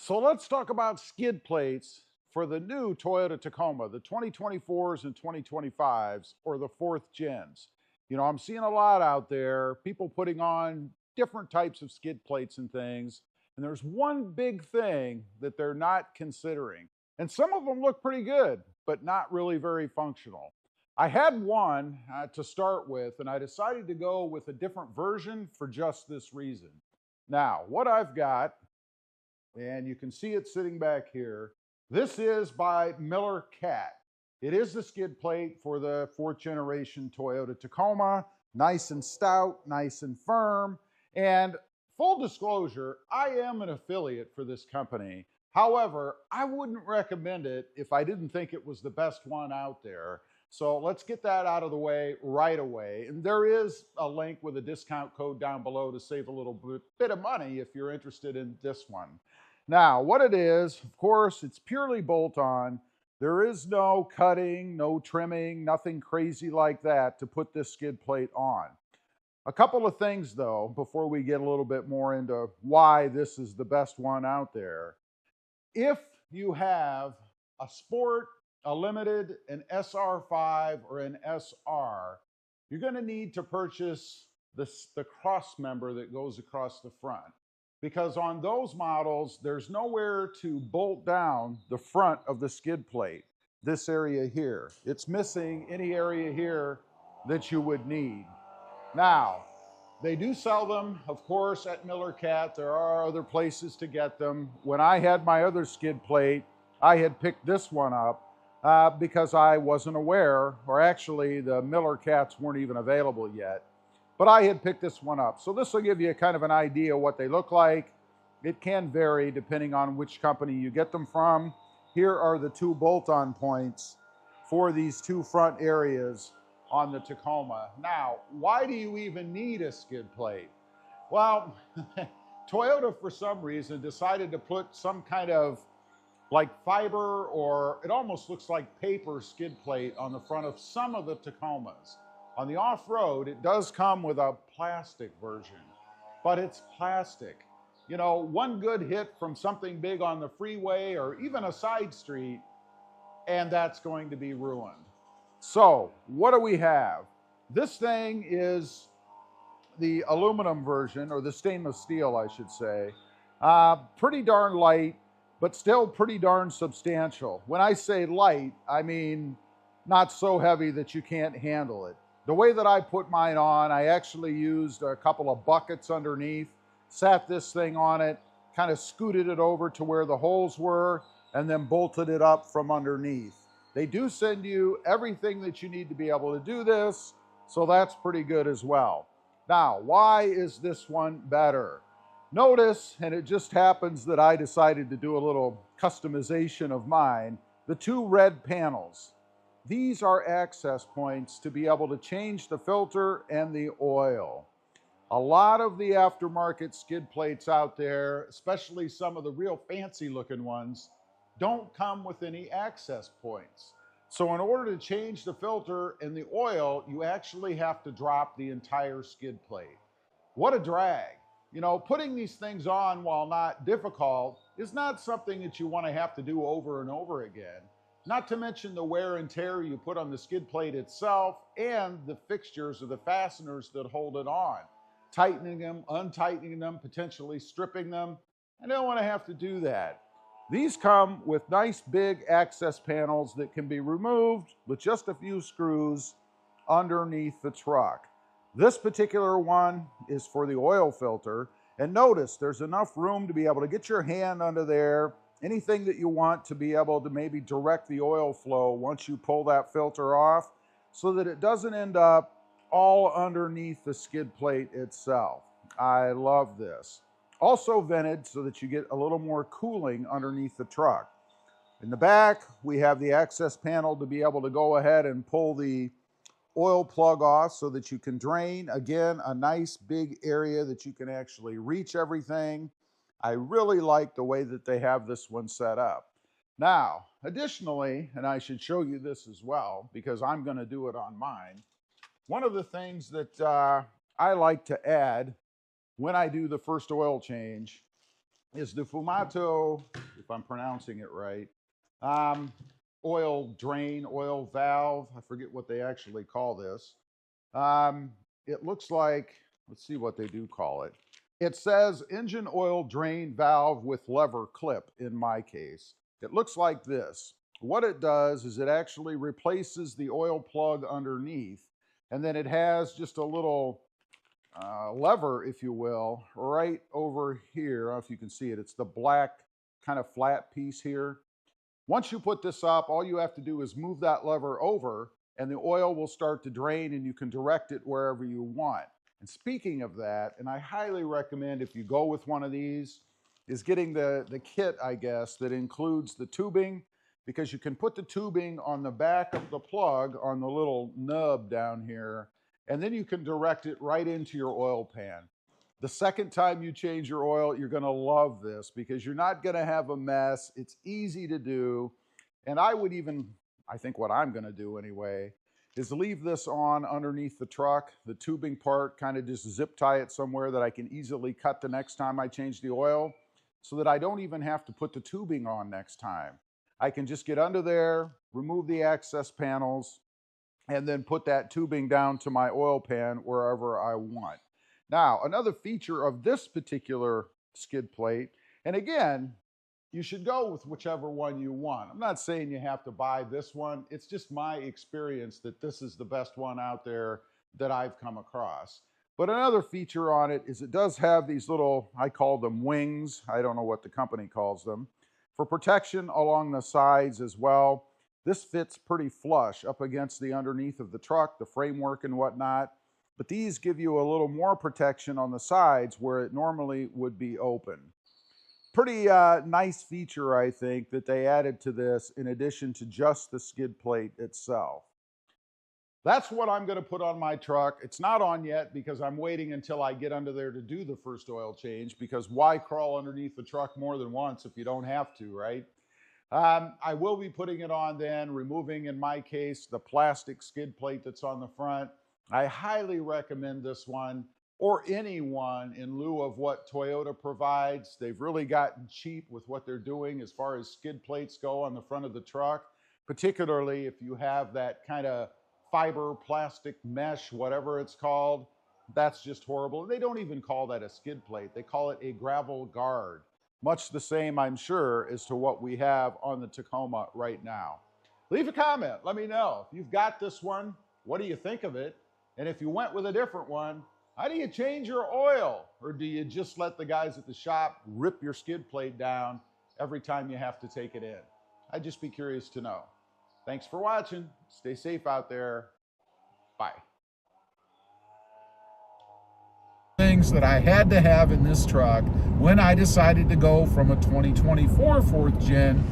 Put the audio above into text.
So let's talk about skid plates for the new Toyota Tacoma, the 2024s and 2025s, or the fourth gens. You know, I'm seeing a lot out there, people putting on different types of skid plates and things. And there's one big thing that they're not considering. And some of them look pretty good, but not really very functional. I had one to start with, and I decided to go with a different version for just this reason. Now, what I've got, and you can see it sitting back here. This is by Miller Cat. It is the skid plate for the fourth generation Toyota Tacoma. Nice and stout, nice and firm. And full disclosure, I am an affiliate for this company. However, I wouldn't recommend it if I didn't think it was the best one out there. So let's get that out of the way right away. And there is a link with a discount code down below to save a little bit of money if you're interested in this one. Now, what it is, of course, it's purely bolt-on. There is no cutting, no trimming, nothing crazy like that to put this skid plate on. A couple of things, though, before we get a little bit more into why this is the best one out there. If you have a Sport, a Limited, an SR5, or an SR, you're going to need to purchase the cross member that goes across the front. Because on those models, there's nowhere to bolt down the front of the skid plate, this area here. It's missing any area here that you would need. Now, they do sell them, of course, at Miller Cat. There are other places to get them. When I had my other skid plate, I had picked this one up because I wasn't aware, or actually the Miller Cats weren't even available yet. But I had picked this one up. So this will give you kind of an idea what they look like. It can vary depending on which company you get them from. Here are the two bolt-on points for these two front areas on the Tacoma. Now, why do you even need a skid plate? Well, Toyota, for some reason, decided to put some kind of like fiber, or it almost looks like paper skid plate on the front of some of the Tacomas. On the off-road, it does come with a plastic version, but it's plastic. You know, one good hit from something big on the freeway or even a side street, and that's going to be ruined. So, what do we have? This thing is the aluminum version, or the stainless steel, I should say. Pretty darn light, but still pretty darn substantial. When I say light, I mean not so heavy that you can't handle it. The way that I put mine on, I actually used a couple of buckets underneath, sat this thing on it, kind of scooted it over to where the holes were, and then bolted it up from underneath. They do send you everything that you need to be able to do this, so that's pretty good as well. Now, why is this one better? Notice, and it just happens that I decided to do a little customization of mine, the two red panels. These are access points to be able to change the filter and the oil. A lot of the aftermarket skid plates out there, especially some of the real fancy looking ones, don't come with any access points. So in order to change the filter and the oil, you actually have to drop the entire skid plate. What a drag. You know, putting these things on, while not difficult, is not something that you want to have to do over and over again. Not to mention the wear and tear you put on the skid plate itself and the fixtures or the fasteners that hold it on. Tightening them, untightening them, potentially stripping them. I don't want to have to do that. These come with nice big access panels that can be removed with just a few screws underneath the truck. This particular one is for the oil filter. And notice there's enough room to be able to get your hand under there, anything that you want to be able to maybe direct the oil flow once you pull that filter off, so that it doesn't end up all underneath the skid plate itself. I love this. Also vented so that you get a little more cooling underneath the truck. In the back, we have the access panel to be able to go ahead and pull the oil plug off so that you can drain. Again, a nice big area that you can actually reach everything. I really like the way that they have this one set up. Now, additionally, and I should show you this as well because I'm going to do it on mine, one of the things that I like to add when I do the first oil change is the Fumato, if I'm pronouncing it right, um, oil drain, oil valve. I forget what they actually call this. It looks like, let's see what they do call it. It says engine oil drain valve with lever clip in my case. It looks like this. What it does is it actually replaces the oil plug underneath, and then it has just a little lever, if you will, right over here. I don't know if you can see it. It's the black kind of flat piece here. Once you put this up, all you have to do is move that lever over and the oil will start to drain and you can direct it wherever you want. And speaking of that, and I highly recommend if you go with one of these, is getting the kit, I guess, that includes the tubing, because you can put the tubing on the back of the plug on the little nub down here, and then you can direct it right into your oil pan. The second time you change your oil, you're gonna love this because you're not gonna have a mess. It's easy to do. And I think what I'm gonna do anyway, is leave this on underneath the truck, the tubing part, kind of just zip tie it somewhere that I can easily cut the next time I change the oil, so that I don't even have to put the tubing on next time. I can just get under there, remove the access panels, and then put that tubing down to my oil pan wherever I want. Now, another feature of this particular skid plate, and again, you should go with whichever one you want. I'm not saying you have to buy this one. It's just my experience that this is the best one out there that I've come across. But another feature on it is it does have these little, I call them wings. I don't know what the company calls them, for protection along the sides as well. This fits pretty flush up against the underneath of the truck, the framework and whatnot. But these give you a little more protection on the sides where it normally would be open. Pretty nice feature, I think, that they added to this in addition to just the skid plate itself. That's what I'm going to put on my truck. It's not on yet because I'm waiting until I get under there to do the first oil change, because why crawl underneath the truck more than once if you don't have to, right? I will be putting it on then, removing, in my case, the plastic skid plate that's on the front. I highly recommend this one, or any one, in lieu of what Toyota provides. They've really gotten cheap with what they're doing as far as skid plates go on the front of the truck, particularly if you have that kind of fiber, plastic mesh, whatever it's called. That's just horrible. They don't even call that a skid plate. They call it a gravel guard. Much the same, I'm sure, as to what we have on the Tacoma right now. Leave a comment. Let me know. If you've got this one, what do you think of it? And if you went with a different one, how do you change your oil? Or do you just let the guys at the shop rip your skid plate down every time you have to take it in? I'd just be curious to know. Thanks for watching. Stay safe out there. Bye. Things that I had to have in this truck when I decided to go from a 2024 4th gen